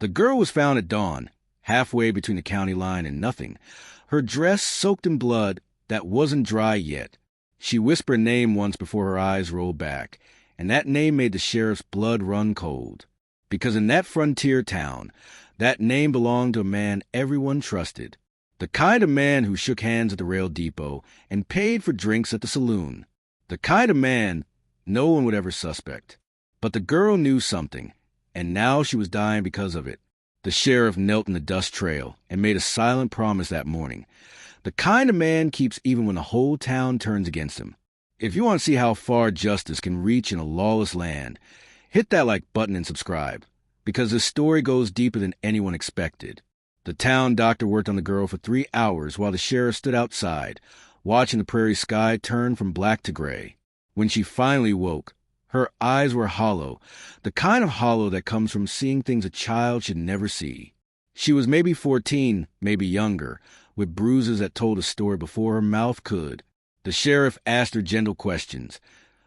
The girl was found at dawn, halfway between the county line and nothing, her dress soaked in blood that wasn't dry yet. She whispered a name once before her eyes rolled back, and that name made the sheriff's blood run cold. Because in that frontier town, that name belonged to a man everyone trusted. The kind of man who shook hands at the rail depot and paid for drinks at the saloon. The kind of man no one would ever suspect. But the girl knew something, and now she was dying because of it. The sheriff knelt in the dust trail and made a silent promise that morning. The kind of man keeps even when the whole town turns against him. If you want to see how far justice can reach in a lawless land, hit that like button and subscribe, because this story goes deeper than anyone expected. The town doctor worked on the girl for 3 hours while the sheriff stood outside, watching the prairie sky turn from black to gray. When she finally woke, her eyes were hollow, the kind of hollow that comes from seeing things a child should never see. She was maybe 14, maybe younger, with bruises that told a story before her mouth could. The sheriff asked her gentle questions,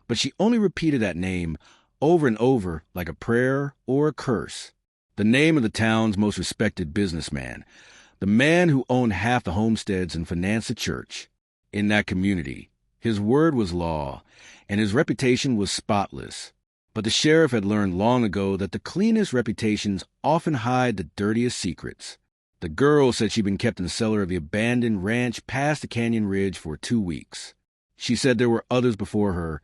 but she only repeated that name over and over like a prayer or a curse. The name of the town's most respected businessman, the man who owned half the homesteads and financed the church. In that community, his word was law, and his reputation was spotless. But the sheriff had learned long ago that the cleanest reputations often hide the dirtiest secrets. The girl said she'd been kept in the cellar of the abandoned ranch past the canyon ridge for 2 weeks. She said there were others before her,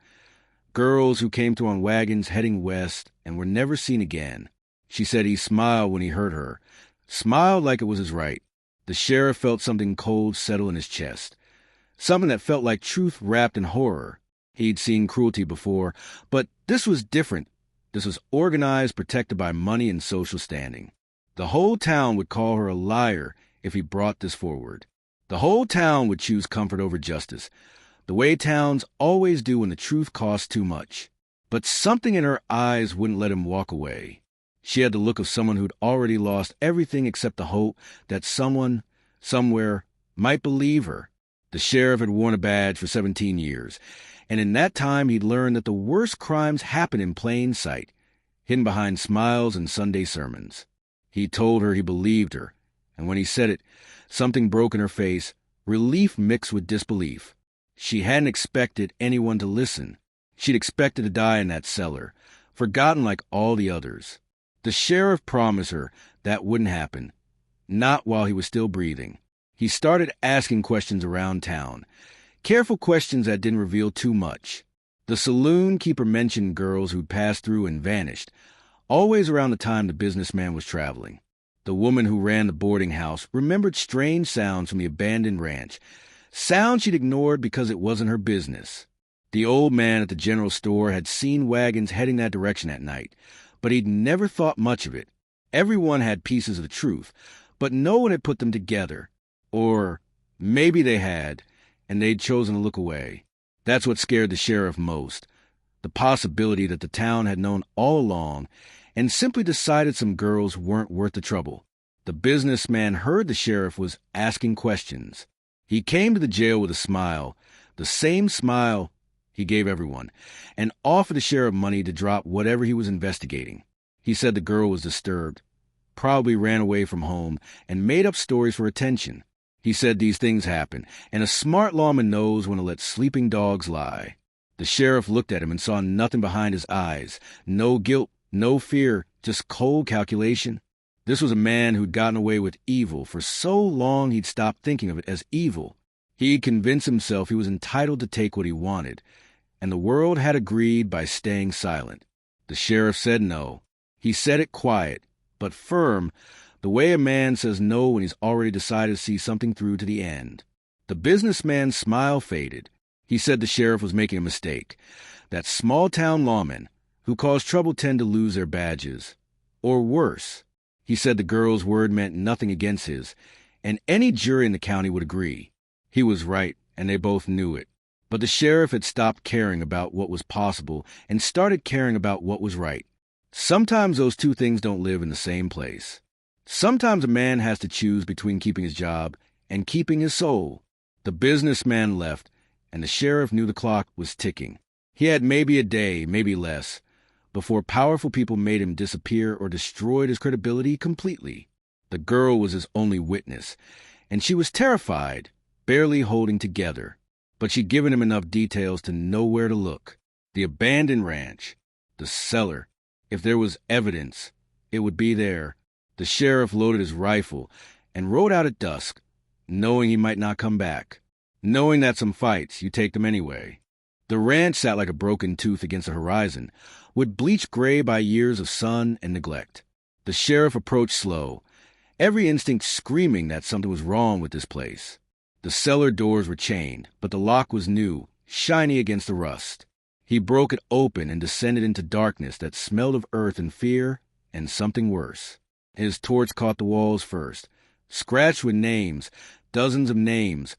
girls who came through on wagons heading west and were never seen again. She said he smiled when he heard her, smiled like it was his right. The sheriff felt something cold settle in his chest, something that felt like truth wrapped in horror. He'd seen cruelty before, but this was different. This was organized, protected by money and social standing. The whole town would call her a liar if he brought this forward. The whole town would choose comfort over justice, the way towns always do when the truth costs too much. But something in her eyes wouldn't let him walk away. She had the look of someone who'd already lost everything except the hope that someone, somewhere, might believe her. The sheriff had worn a badge for 17 years, and in that time he'd learned that the worst crimes happen in plain sight, hidden behind smiles and Sunday sermons. He told her he believed her, and when he said it, something broke in her face, relief mixed with disbelief. She hadn't expected anyone to listen. She'd expected to die in that cellar, forgotten like all the others. The sheriff promised her that wouldn't happen, not while he was still breathing. He started asking questions around town, careful questions that didn't reveal too much. The saloon keeper mentioned girls who'd passed through and vanished, always around the time the businessman was traveling. The woman who ran the boarding house remembered strange sounds from the abandoned ranch, sounds she'd ignored because it wasn't her business. The old man at the general store had seen wagons heading that direction at night, but he'd never thought much of it. Everyone had pieces of the truth, but no one had put them together. Or maybe they had, and they'd chosen to look away. That's what scared the sheriff most, the possibility that the town had known all along and simply decided some girls weren't worth the trouble. The businessman heard the sheriff was asking questions. He came to the jail with a smile, the same smile he gave everyone, and offered the sheriff money to drop whatever he was investigating. He said the girl was disturbed, probably ran away from home, and made up stories for attention. He said these things happen, and a smart lawman knows when to let sleeping dogs lie. The sheriff looked at him and saw nothing behind his eyes, no guilt, no fear, just cold calculation. This was a man who'd gotten away with evil for so long he'd stopped thinking of it as evil. He'd convinced himself he was entitled to take what he wanted, and the world had agreed by staying silent. The sheriff said no. He said it quiet, but firm, the way a man says no when he's already decided to see something through to the end. The businessman's smile faded. He said the sheriff was making a mistake, that small-town lawmen who cause trouble tend to lose their badges. Or worse. He said the girl's word meant nothing against his, and any jury in the county would agree. He was right, and they both knew it. But the sheriff had stopped caring about what was possible and started caring about what was right. Sometimes those two things don't live in the same place. Sometimes a man has to choose between keeping his job and keeping his soul. The businessman left, and the sheriff knew the clock was ticking. He had maybe a day, maybe less, before powerful people made him disappear or destroyed his credibility completely. The girl was his only witness, and she was terrified, barely holding together. But she'd given him enough details to know where to look. The abandoned ranch, the cellar. If there was evidence, it would be there. The sheriff loaded his rifle and rode out at dusk, knowing he might not come back, knowing that some fights, you take them anyway. The ranch sat like a broken tooth against the horizon, would bleach gray by years of sun and neglect. The sheriff approached slow, every instinct screaming that something was wrong with this place. The cellar doors were chained, but the lock was new, shiny against the rust. He broke it open and descended into darkness that smelled of earth and fear and something worse. His torch caught the walls first, scratched with names, dozens of names,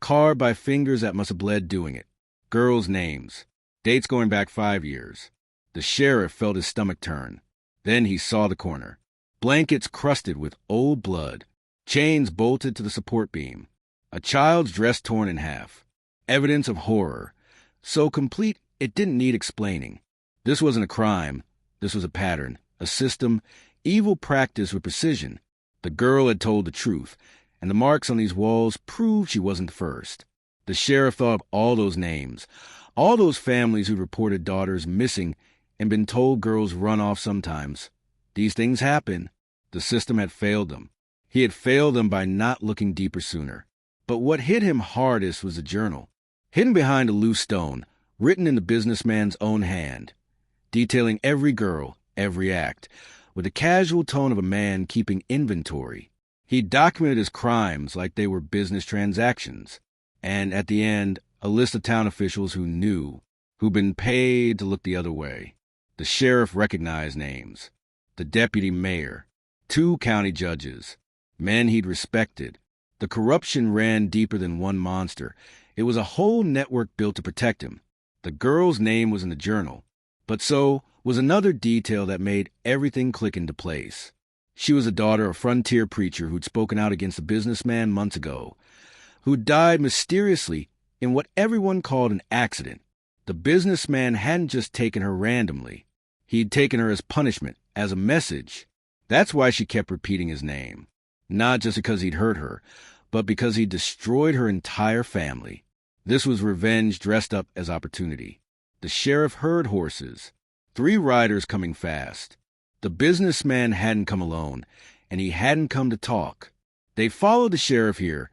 carved by fingers that must have bled doing it. Girls' names, dates going back 5 years. The sheriff felt his stomach turn. Then he saw the corner. Blankets crusted with old blood, chains bolted to the support beam, a child's dress torn in half. Evidence of horror, so complete it didn't need explaining. This wasn't a crime. This was a pattern, a system, evil practice with precision. The girl had told the truth, and the marks on these walls proved she wasn't the first. The sheriff thought of all those names, all those families who reported daughters missing and been told girls run off sometimes. These things happen. The system had failed them. He had failed them by not looking deeper sooner. But what hit him hardest was the journal, hidden behind a loose stone, written in the businessman's own hand, detailing every girl, every act, with the casual tone of a man keeping inventory. He documented his crimes like they were business transactions, and at the end, a list of town officials who knew, who'd been paid to look the other way. The sheriff recognized names. The deputy mayor, 2 county judges, men he'd respected. The corruption ran deeper than one monster. It was a whole network built to protect him. The girl's name was in the journal, but so was another detail that made everything click into place. She was the daughter of a frontier preacher who'd spoken out against a businessman months ago, who died mysteriously in what everyone called an accident. The businessman hadn't just taken her randomly. He'd taken her as punishment, as a message. That's why she kept repeating his name. Not just because he'd hurt her, but because he'd destroyed her entire family. This was revenge dressed up as opportunity. The sheriff heard horses, 3 riders coming fast. The businessman hadn't come alone, and he hadn't come to talk. They followed the sheriff here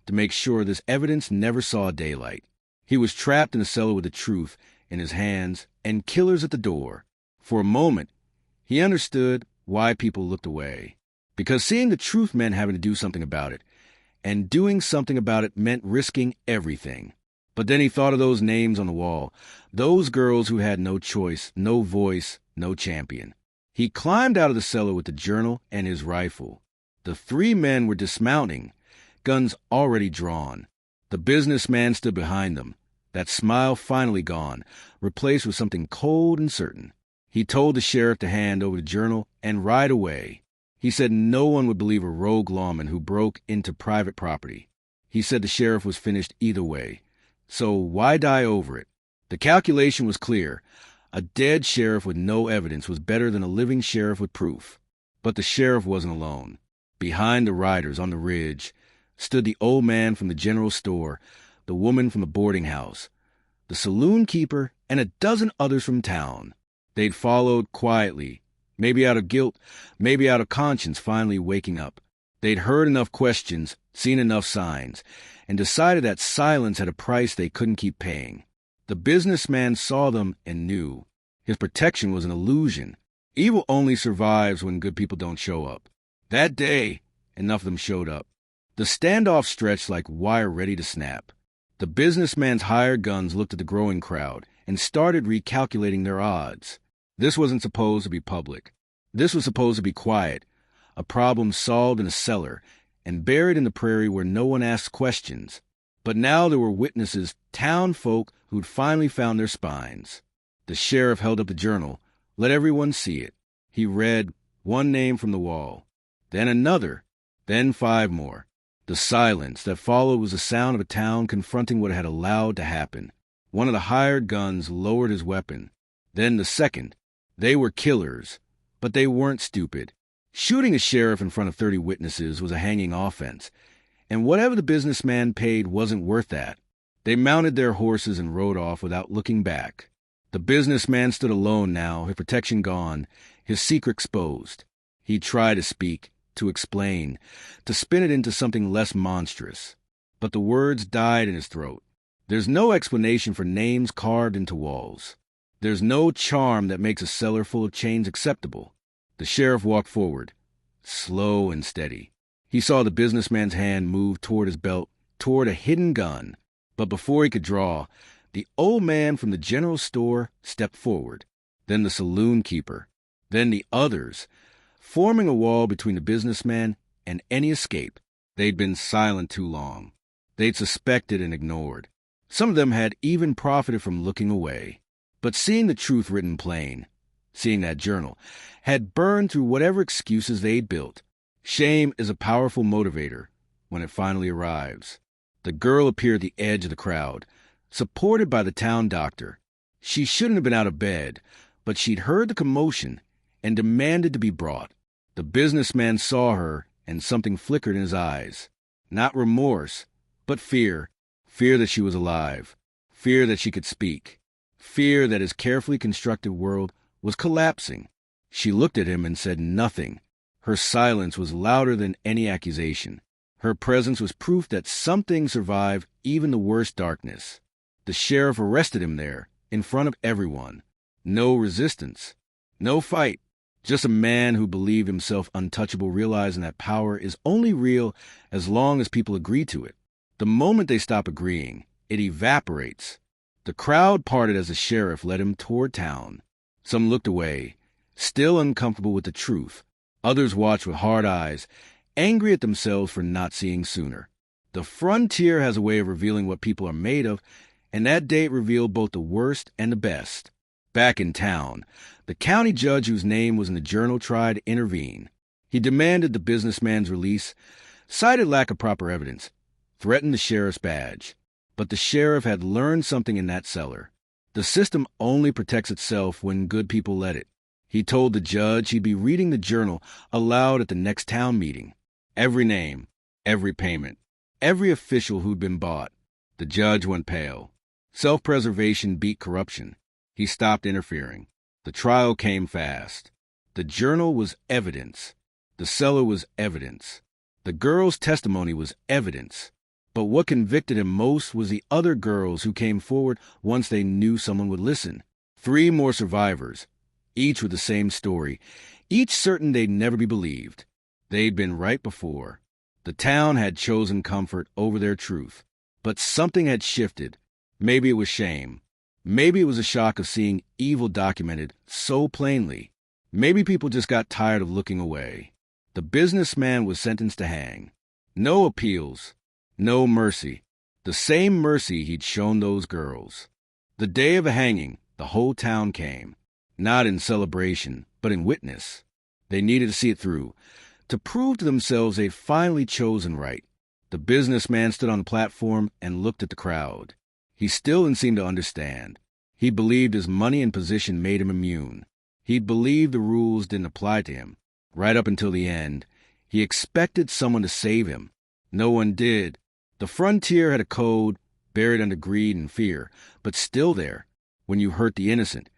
to make sure this evidence never saw daylight. He was trapped in a cellar with the truth in his hands and killers at the door. For a moment, he understood why people looked away. Because seeing the truth meant having to do something about it, and doing something about it meant risking everything. But then he thought of those names on the wall, those girls who had no choice, no voice, no champion. He climbed out of the cellar with the journal and his rifle. The 3 men were dismounting, guns already drawn. The businessman stood behind them, that smile finally gone, replaced with something cold and certain. He told the sheriff to hand over the journal and ride away. He said no one would believe a rogue lawman who broke into private property. He said the sheriff was finished either way. So why die over it? The calculation was clear. A dead sheriff with no evidence was better than a living sheriff with proof. But the sheriff wasn't alone. Behind the riders on the ridge stood the old man from the general store, the woman from the boarding house, the saloon keeper, and a dozen others from town. They'd followed quietly, maybe out of guilt, maybe out of conscience finally waking up. They'd heard enough questions, seen enough signs, and decided that silence had a price they couldn't keep paying. The businessman saw them and knew. His protection was an illusion. Evil only survives when good people don't show up. That day, enough of them showed up. The standoff stretched like wire ready to snap. The businessman's hired guns looked at the growing crowd and started recalculating their odds. This wasn't supposed to be public. This was supposed to be quiet, a problem solved in a cellar and buried in the prairie where no one asked questions. But now there were witnesses, town folk who'd finally found their spines. The sheriff held up the journal, let everyone see it. He read one name from the wall, then another, then 5 more. The silence that followed was the sound of a town confronting what had allowed to happen. One of the hired guns lowered his weapon, then the second, They were killers, but they weren't stupid. Shooting a sheriff in front of 30 witnesses was a hanging offense, and whatever the businessman paid wasn't worth that. They mounted their horses and rode off without looking back. The businessman stood alone now, his protection gone, his secret exposed. He tried to speak, to explain, to spin it into something less monstrous. But the words died in his throat. There's no explanation for names carved into walls. There's no charm that makes a cellar full of chains acceptable. The sheriff walked forward, slow and steady. He saw the businessman's hand move toward his belt, toward a hidden gun. But before he could draw, the old man from the general store stepped forward, then the saloon keeper, then the others, forming a wall between the businessman and any escape. They'd been silent too long. They'd suspected and ignored. Some of them had even profited from looking away. But seeing the truth written plain, seeing that journal, had burned through whatever excuses they'd built. Shame is a powerful motivator when it finally arrives. The girl appeared at the edge of the crowd, supported by the town doctor. She shouldn't have been out of bed, but she'd heard the commotion and demanded to be brought. The businessman saw her, and something flickered in his eyes. Not remorse, but fear. Fear that she was alive. Fear that she could speak. Fear that his carefully constructed world was collapsing. She looked at him and said nothing. Her silence was louder than any accusation. Her presence was proof that something survived even the worst darkness. The sheriff arrested him there, in front of everyone. No resistance. No fight. Just a man who believed himself untouchable, realizing that power is only real as long as people agree to it. The moment they stop agreeing, it evaporates. The crowd parted as the sheriff led him toward town. Some looked away, still uncomfortable with the truth. Others watched with hard eyes, angry at themselves for not seeing sooner. The frontier has a way of revealing what people are made of, and that day it revealed both the worst and the best. Back in town, the county judge whose name was in the journal tried to intervene. He demanded the businessman's release, cited lack of proper evidence, threatened the sheriff's badge. But the sheriff had learned something in that cellar. The system only protects itself when good people let it. He told the judge he'd be reading the journal aloud at the next town meeting. Every name, every payment, every official who'd been bought. The judge went pale. Self-preservation beat corruption. He stopped interfering. The trial came fast. The journal was evidence. The cellar was evidence. The girl's testimony was evidence. But what convicted him most was the other girls who came forward once they knew someone would listen. 3 more survivors, each with the same story, each certain they'd never be believed. They'd been right before. The town had chosen comfort over their truth. But something had shifted. Maybe it was shame. Maybe it was a shock of seeing evil documented so plainly. Maybe people just got tired of looking away. The businessman was sentenced to hang. No appeals. No mercy. The same mercy he'd shown those girls. The day of the hanging, the whole town came. Not in celebration, but in witness. They needed to see it through, to prove to themselves they'd finally chosen right. The businessman stood on the platform and looked at the crowd. He still didn't seem to understand. He believed his money and position made him immune. He'd believed the rules didn't apply to him. Right up until the end, he expected someone to save him. No one did. The frontier had a code buried under greed and fear, but still there, when you hurt the innocent.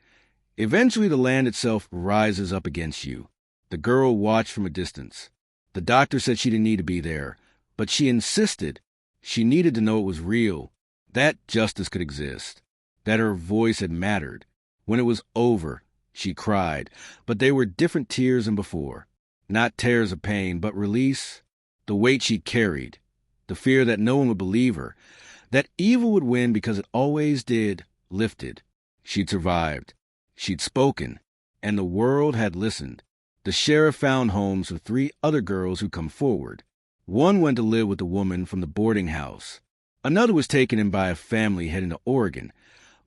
Eventually the land itself rises up against you. The girl watched from a distance. The doctor said she didn't need to be there, but she insisted. She needed to know it was real, that justice could exist, that her voice had mattered. When it was over, she cried, but they were different tears than before. Not tears of pain, but release. The weight she carried. The fear that no one would believe her, that evil would win because it always did, lifted. She'd survived. She'd spoken, and the world had listened. The sheriff found homes for 3 other girls who come forward. One went to live with a woman from the boarding house. Another was taken in by a family heading to Oregon,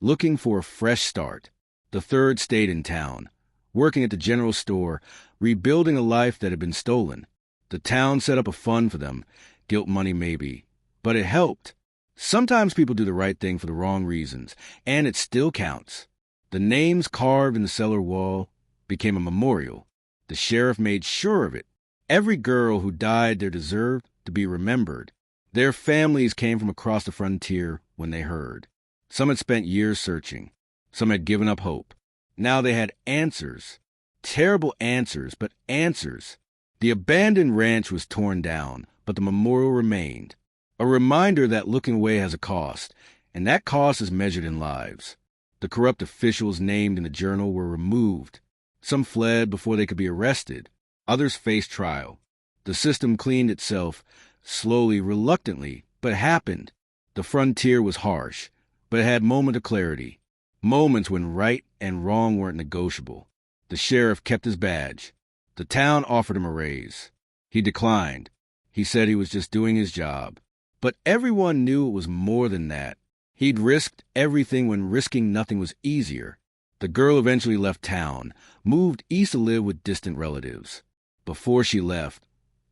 looking for a fresh start. The third stayed in town, working at the general store, rebuilding a life that had been stolen. The town set up a fund for them. Guilt money maybe, but it helped. Sometimes people do the right thing for the wrong reasons, and it still counts. The names carved in the cellar wall became a memorial. The sheriff made sure of it. Every girl who died there deserved to be remembered. Their families came from across the frontier when they heard. Some had spent years searching. Some had given up hope. Now they had answers. Terrible answers, but answers. The abandoned ranch was torn down, but the memorial remained. A reminder that looking away has a cost, and that cost is measured in lives. The corrupt officials named in the journal were removed. Some fled before they could be arrested. Others faced trial. The system cleaned itself, slowly, reluctantly, but it happened. The frontier was harsh, but it had moments of clarity. Moments when right and wrong weren't negotiable. The sheriff kept his badge. The town offered him a raise. He declined. He said he was just doing his job. But everyone knew it was more than that. He'd risked everything when risking nothing was easier. The girl eventually left town, moved east to live with distant relatives. Before she left,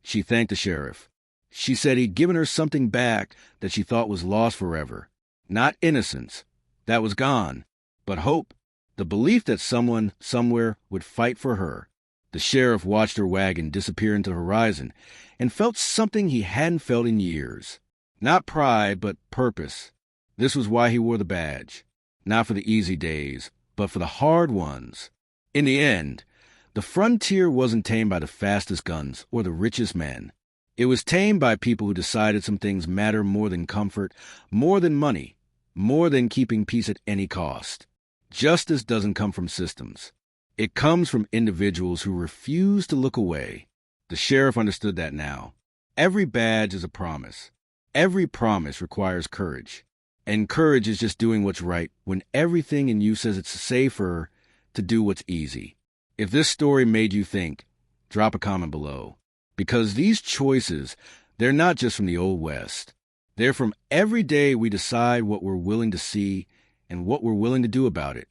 she thanked the sheriff. She said he'd given her something back that she thought was lost forever. Not innocence. That was gone. But hope. The belief that someone, somewhere, would fight for her. The sheriff watched her wagon disappear into the horizon and felt something he hadn't felt in years. Not pride, but purpose. This was why he wore the badge. Not for the easy days, but for the hard ones. In the end, the frontier wasn't tamed by the fastest guns or the richest men. It was tamed by people who decided some things matter more than comfort, more than money, more than keeping peace at any cost. Justice doesn't come from systems. It comes from individuals who refuse to look away. The sheriff understood that now. Every badge is a promise. Every promise requires courage. And courage is just doing what's right when everything in you says it's safer to do what's easy. If this story made you think, drop a comment below. Because these choices, they're not just from the Old West. They're from every day we decide what we're willing to see and what we're willing to do about it.